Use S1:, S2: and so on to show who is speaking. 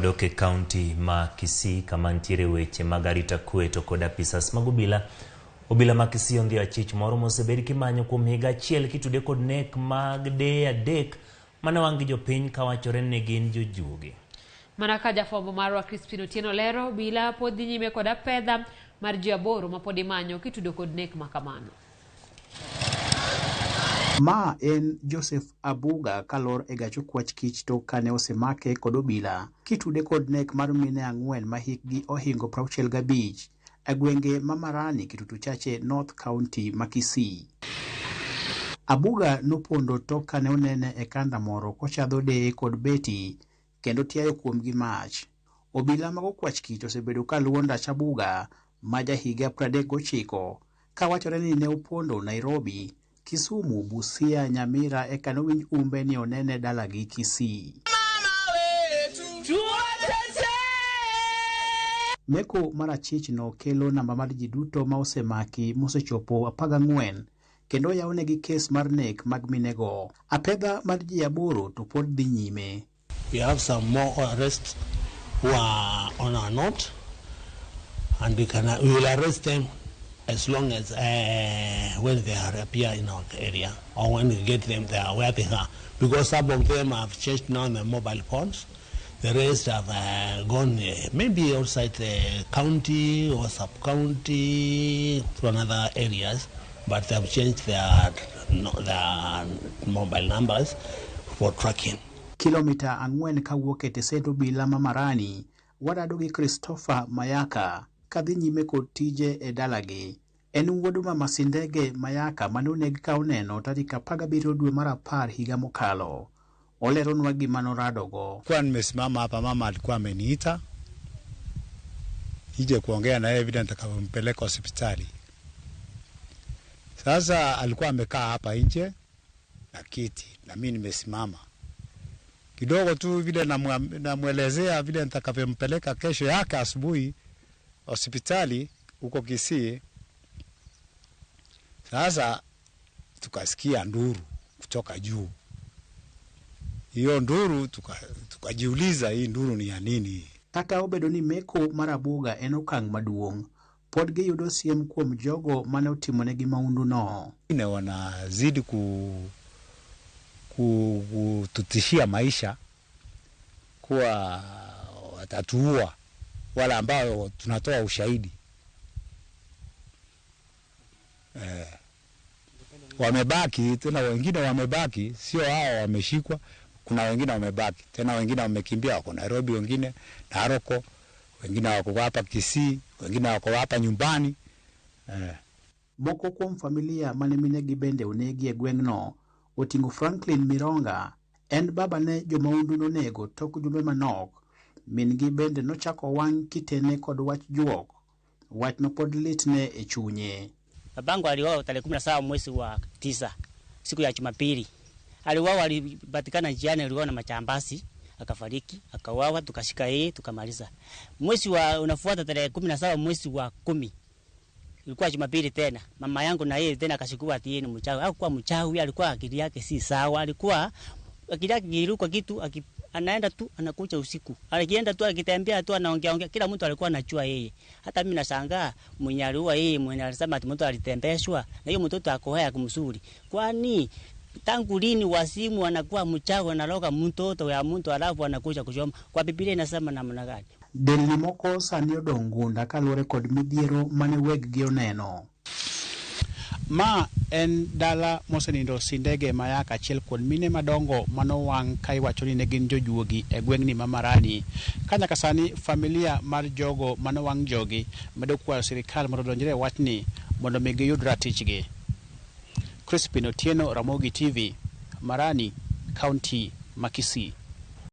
S1: Wadoke County ma Kisii kama ntiere weche magarita kwe to kod apisas mag obila ma Kisii ondhi Achich moro mosebed kimanyo kuom higa achiel kitude kod nek mag deye adek mane wang' jopiny kawachore ni gin jojuogi.
S2: Mana ka jafwambo marwa Kisii lero bila pod dhi nyime kod apedha mar ji 8 ma pod imanyo kitudo kod nek makamano.
S3: Ma en Joseph Abuga kalor e gacho kwach kich to kane osemake kod obila kitude kod nek mar mine 4 ma hikgi ohingo 65 e gwenge mamarani kitutu chache North County ma Kisii. Abuga nopondo to kane onene e kanda moro kochadho deye kod beti kendo tiayo kuom gi mach. Obila mago kwach kich osebedo ka luwo ndach Abuga ma jahiga 39 kawachore ni ne opondo Nairobi, Kisumu, Busia, Nyamira eka nowinj umbe ni onene dalagi Kisii. Meko mar Achich no kelo namba mar ji duto ma osemaki mosechopo 14 kendo yawonegi kes mar nek mag minego. Apedha mar ji 8 to pod dhi nyime.
S4: We have some more arrests who are on our note, and we will arrest them as long as when they appear in our area or when we get them there where they are, because some of them have changed now their mobile phones. The rest have gone maybe outside the county or sub-county to another areas, but they have changed their mobile numbers for tracking.
S3: Kilomita 4 kawuok e tesendo bila mamarani, wadado gi Christopher Mayaka kadhi nyime kod tije e dalagi. En wuodu ma Masindege Mayaka manoneg ka oneno tarik 17 dwe mar 10 higa mokalo. Oleronwa gima noradogo.
S5: Kwa nimesimama hapa, mama alikuwa ameniita ije kuongea na yeye vile nitakapompeleka hospitali. Sasa alikuwa amekaa hapa nje na kiti na mimi nimesimama. Kidogo tu vile namuelezea vile nitakapompeleka kesho yake asubuhi hospitali huko Kisii. Sasa tukasikia nduru kutoka juu. Hiyo nduru tukajiuliza hii nduru ni ya nini?
S3: Kata obedo ni meko mar Abuga en okang' maduong', pod giyudo siem kuom jogo mane otimonegi maundu no.
S5: Ne wanazidi kututishia maisha kuwa watatuua wala ambao tunatoa ushahidi. Wamebaki tena, wengine wamebaki, sio hao wameshikwa, kuna wengine wamebaki tena, wengine wamekimbia wako Nairobi, wengine Naroko, wengine wako hapa Kisii, wengine wako hapa nyumbani.
S3: Moko kuom familia mane minegi bende onegi e gweng'no otingo Franklin Mironga, en baba ne jomaundu nonego tok jumbe manok. Min gi bende nochako wang' kitene kod wach juok, wach no pod litne e chunye.
S6: Babangu aliuawa tarehe 17 mwezi wa 9 siku ya Jumapili. Aliuawa, alipatikana njiani, aliuawa na machambasi, akafariki, akauawa, tukashika yeye tukamaliza. Mwezi wa unafuata tarehe 17 mwezi wa 10 ilikuwa Jumapili tena, mama yangu na yeye tena akashikwa ati yeye ni mchawi. Hakuwa mchawi, alikuwa akili yake si sawa, alikuwa akili yake iliruka kitu, anaenda tu anakuja usiku. Alikienda tu akitembea tu anaongea, kila mtu alikuwa anajua yeye. Hata mimi nashangaa mwenye aliua yeye, mwenye alisema ati mtu alitembeshwa na hiyo mtoto ako haya kumzuri. Kwani tangu lini wasimu anakuwa mchawi, analoga mtoto ya mtu alafu anakuja kuchoma? Kwa Biblia inasema namna gani?
S3: Delni moko sani odongunda kalure kod midhiero mane weg-gi oneno. Ma en dala mosenindo Sindege Mayaka, achiel kuom mine madongo manowang' ka iwacho ni ne gin jojuogi e gweng'ni mamarani. Kanyaka sani familia mar jogo manowang' jogi medo kwayo sirikal mondo odonjre e wachni mondo mi giyud ratichgi. Crispin Otieno, Ramogi TV, Marani, County ma Kisii.